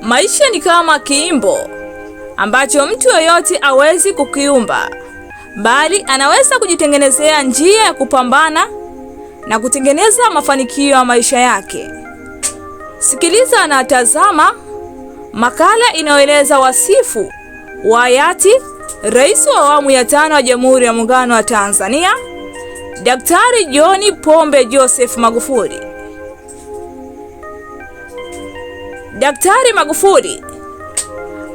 Maisha ni kama kiimbo ambacho mtu yoyote hawezi kukiumba, bali anaweza kujitengenezea njia ya kupambana na kutengeneza mafanikio ya maisha yake. Sikiliza na tazama makala inayoeleza wasifu wa hayati Rais wa awamu ya 5 wa Jamhuri ya Muungano wa Tanzania, Daktari John Pombe Joseph Magufuli. Daktari Magufuli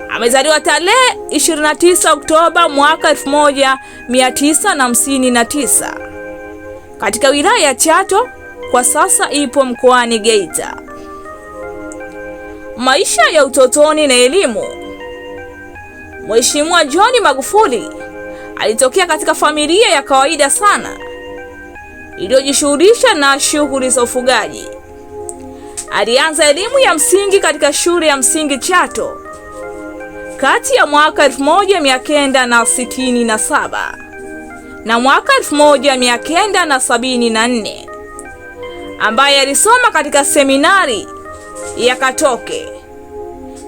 amezaliwa tarehe 29 Oktoba mwaka 1959 katika wilaya ya Chato, kwa sasa ipo mkoani Geita. Maisha ya utotoni na elimu. Mheshimiwa John Magufuli alitokea katika familia ya kawaida sana iliyojishughulisha na shughuli za ufugaji. Alianza elimu ya msingi katika shule ya msingi Chato kati ya mwaka 1967 na mwaka 1974, ambaye alisoma katika seminari ya Katoke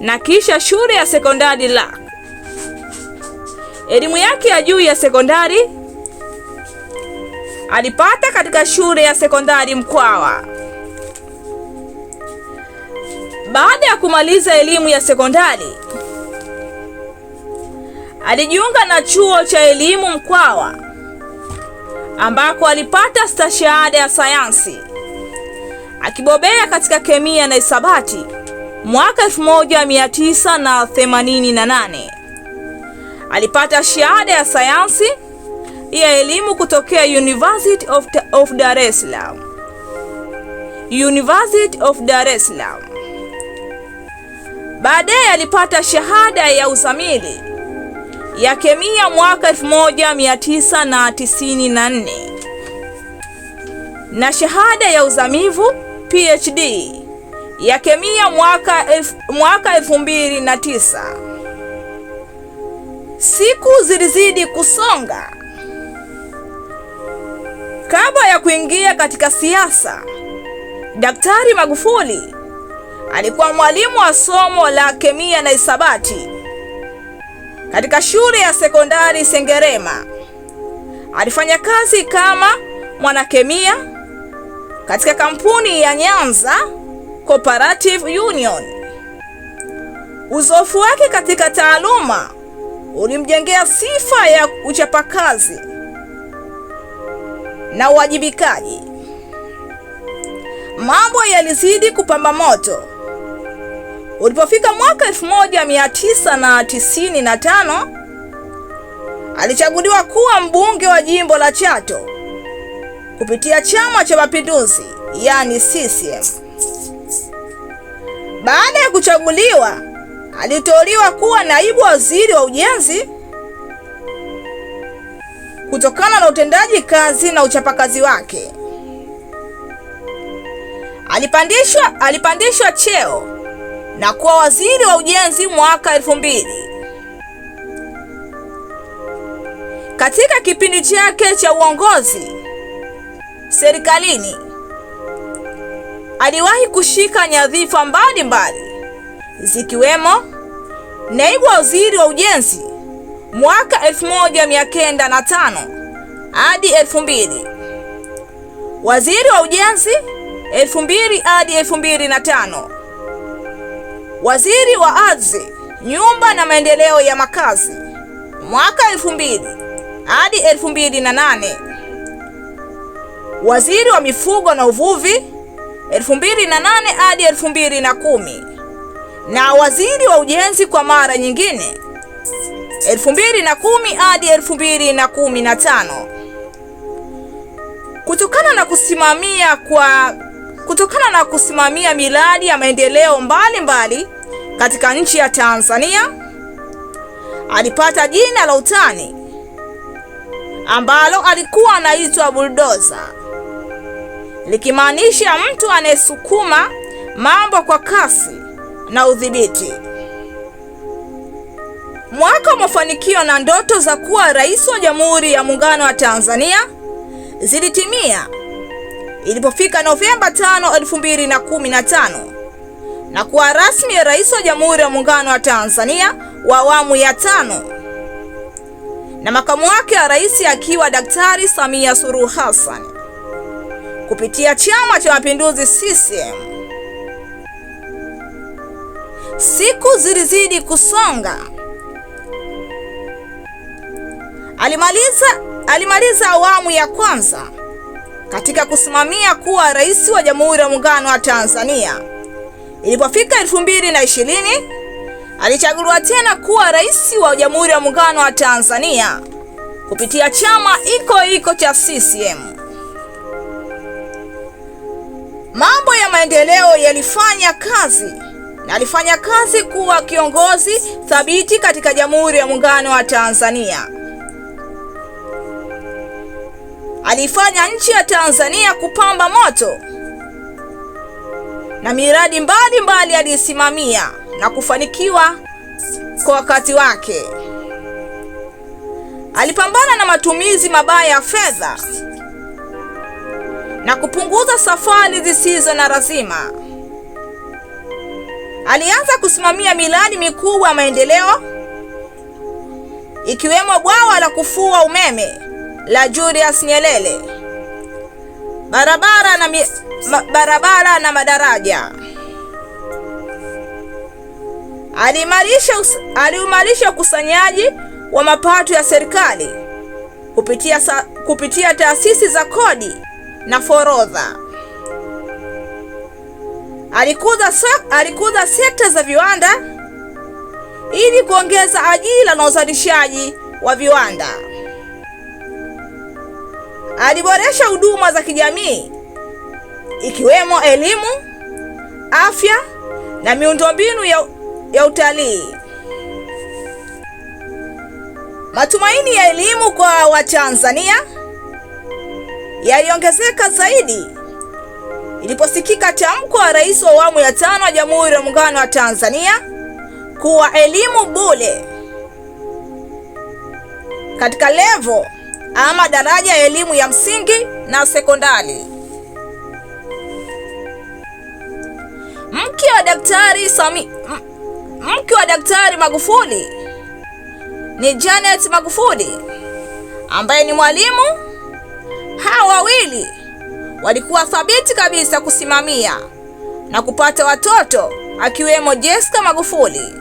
na kisha shule ya sekondari Lak. Elimu yake ya juu ya sekondari alipata katika shule ya sekondari Mkwawa. Baada ya kumaliza elimu ya sekondari, alijiunga na chuo cha elimu Mkwawa ambako alipata stashahada ya sayansi, akibobea katika kemia na hisabati mwaka 1988. Alipata shahada ya sayansi ya elimu kutokea University of Dar es Salaam. University of Dar es Salaam. Baadaye alipata shahada ya uzamili ya kemia mwaka 1994 na shahada ya uzamivu PhD ya kemia mwaka 2009. Siku zilizidi kusonga. Kabla ya kuingia katika siasa, Daktari Magufuli alikuwa mwalimu wa somo la kemia na hisabati katika shule ya sekondari Sengerema. Alifanya kazi kama mwanakemia katika kampuni ya Nyanza Cooperative Union. Uzoefu wake katika taaluma ulimjengea sifa ya uchapakazi na uwajibikaji. Mambo yalizidi kupamba moto. Ulipofika mwaka 1995, alichaguliwa kuwa mbunge wa jimbo la Chato kupitia Chama cha Mapinduzi, yani CCM. Baada ya kuchaguliwa, aliteuliwa kuwa naibu waziri wa ujenzi kutokana na utendaji kazi na uchapakazi wake. Alipandishwa cheo na kuwa waziri wa ujenzi mwaka 2000. Katika kipindi chake cha uongozi serikalini, aliwahi kushika nyadhifa mbalimbali zikiwemo naibu waziri wa ujenzi mwaka 1905 hadi 2000, waziri wa ujenzi 2000 hadi 2005, waziri wa ardhi, nyumba na maendeleo ya makazi mwaka 2000 hadi 2008, waziri wa mifugo na uvuvi 2008 hadi 2010, na waziri wa ujenzi kwa mara nyingine 2010 hadi 2015. Kutokana na kusimamia miradi ya maendeleo mbalimbali katika nchi ya Tanzania, alipata jina la utani ambalo alikuwa anaitwa bulldozer, likimaanisha mtu anayesukuma mambo kwa kasi na udhibiti. Mwaka wa mafanikio na ndoto za kuwa rais wa Jamhuri ya Muungano wa Tanzania zilitimia ilipofika Novemba 5, 2015 na kuwa rasmi rais wa Jamhuri ya Muungano wa Tanzania wa awamu ya 5, na makamu wake wa rais akiwa Daktari Samia Suluhu Hassan kupitia Chama cha Mapinduzi CCM. Siku zilizidi kusonga. Alimaliza awamu ya kwanza katika kusimamia kuwa rais wa Jamhuri ya Muungano wa Tanzania. Ilipofika 2020, alichaguliwa tena kuwa rais wa Jamhuri ya Muungano wa Tanzania kupitia chama iko cha CCM. Mambo ya maendeleo yalifanya kazi, na alifanya kazi kuwa kiongozi thabiti katika Jamhuri ya Muungano wa Tanzania. Alifanya nchi ya Tanzania kupamba moto, na miradi mbalimbali alisimamia na kufanikiwa kwa wakati wake. Alipambana na matumizi mabaya ya fedha na kupunguza safari zisizo na lazima. Alianza kusimamia miradi mikubwa ya maendeleo, ikiwemo bwawa la kufua umeme la Julius Nyerere, barabara na madaraja. Aliimarisha ukusanyaji wa mapato ya serikali kupitia taasisi za kodi na forodha. Alikuza sekta za viwanda ili kuongeza ajira na uzalishaji wa viwanda. Aliboresha huduma za kijamii ikiwemo elimu, afya na miundombinu ya utalii. Matumaini ya elimu kwa Watanzania yaliongezeka zaidi iliposikika tamko la rais wa awamu ya 5 wa Jamhuri ya Muungano wa Tanzania kuwa elimu bure katika level ama daraja ya elimu ya msingi na sekondari. Mke wa Daktari Magufuli ni Janet Magufuli, ambaye ni mwalimu. Hawa wawili walikuwa thabiti kabisa kusimamia na kupata watoto, akiwemo Jessica Magufuli.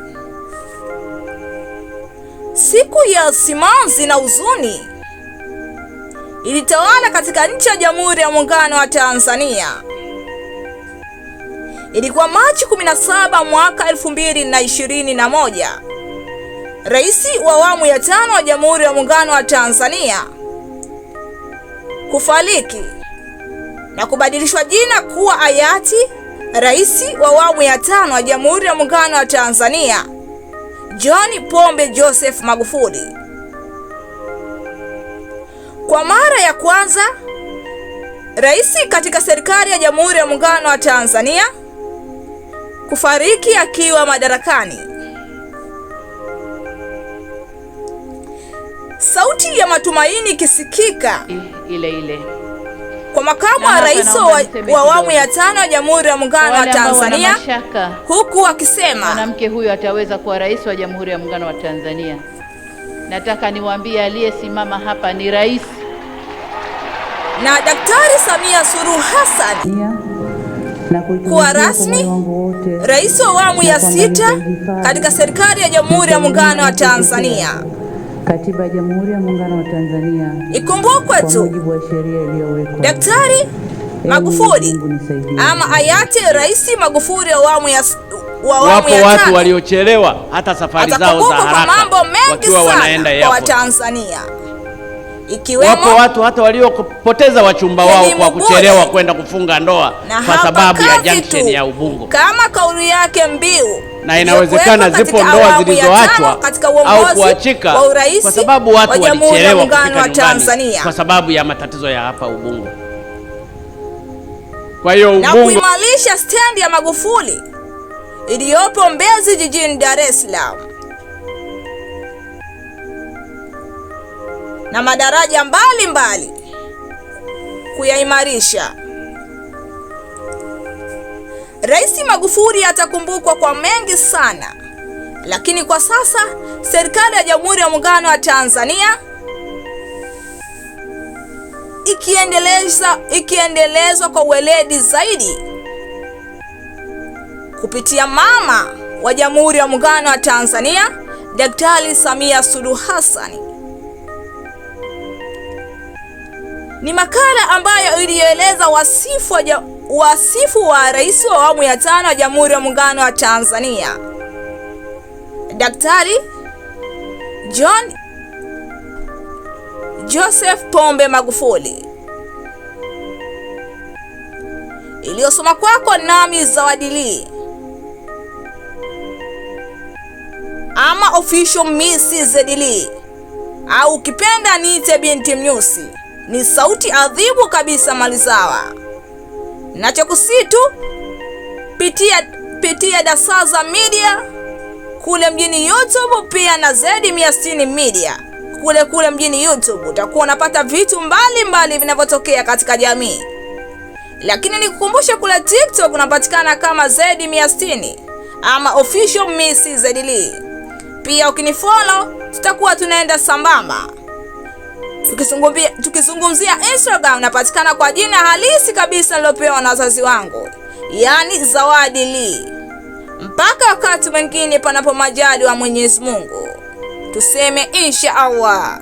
Siku ya simanzi na huzuni ilitawala katika nchi ya Jamhuri ya Muungano wa Tanzania. Ilikuwa Machi 17 mwaka 2021. Rais wa awamu ya 5 wa Jamhuri ya Muungano wa Tanzania kufariki na kubadilishwa jina kuwa hayati Rais wa awamu ya 5 wa Jamhuri ya Muungano wa Tanzania John Pombe Joseph Magufuli. Kwa mara ya kwanza, rais katika serikali ya Jamhuri ya Muungano wa Tanzania kufariki akiwa madarakani. Sauti ya matumaini ikisikika ile kwa makamu wa rais wa awamu ya 5 wa Jamhuri ya Muungano wa Tanzania, huku akisema mwanamke huyu ataweza kuwa rais wa Jamhuri ya Muungano wa Tanzania. Nataka niwaambie aliyesimama hapa ni rais na Daktari Samia Suluhu Hassan kuwa rasmi rais wa awamu ya 6 katika serikali ya Jamhuri ya Muungano wa Tanzania. Katiba ya Jamhuri ya Muungano wa Tanzania. Ikumbukwe tu Daktari Magufuli ama hayati Rais Magufuli wa awamu ya 5. Watu waliochelewa hata safari zao za haraka wakiwa wanaenda kwa Watanzania, ikiwemo wapo watu hata waliopoteza wachumba wao kwa kuchelewa kwenda kufunga ndoa kwa sababu ya junction ya Ubungo. Kama kauli yake mbiu, na inawezekana zipo ndoa zilizoachwa au kuachika kwa sababu watu walichelewa kufika nyumbani kwa sababu ya matatizo ya hapa Ubungo. Kwa hiyo Ubungo, na kuimarisha stendi ya Magufuli iliyopo Mbezi jijini Dar es Salaam na madaraja mbalimbali kuyaimarisha. Rais Magufuli atakumbukwa kwa mengi sana, lakini kwa sasa serikali ya Jamhuri ya Muungano wa Tanzania ikiendelezwa kwa weledi zaidi kupitia mama wa Jamhuri ya Muungano wa Tanzania, Daktari Samia Suluhu Hassan. Ni makala ambayo ilieleza wasifu wa rais wa awamu ya 5 wa Jamhuri ya Muungano wa Tanzania, Daktari John Joseph Pombe Magufuli, iliyosoma kwako nami Zawadi Lee ama official Mrs. Lee, au ukipenda niite Binti Mnyusi. Ni sauti adhibu kabisa Malizawa. Nachokusitu pitia Dasaza Media kule mjini YouTube, pia na Z160 Media kule mjini YouTube. Utakuwa unapata vitu mbalimbali vinavyotokea katika jamii. Lakini nikukumbushe kule TikTok unapatikana kama Z160 ama official Mrs. Lee. Pia ukinifollow tutakuwa tunaenda sambamba. Tukizungumzia Instagram napatikana kwa jina halisi kabisa nilopewa na wazazi wangu, yani Zawadi Lee. Mpaka wakati mwingine panapo majaliwa Mwenyezi Mungu, tuseme insha Allah.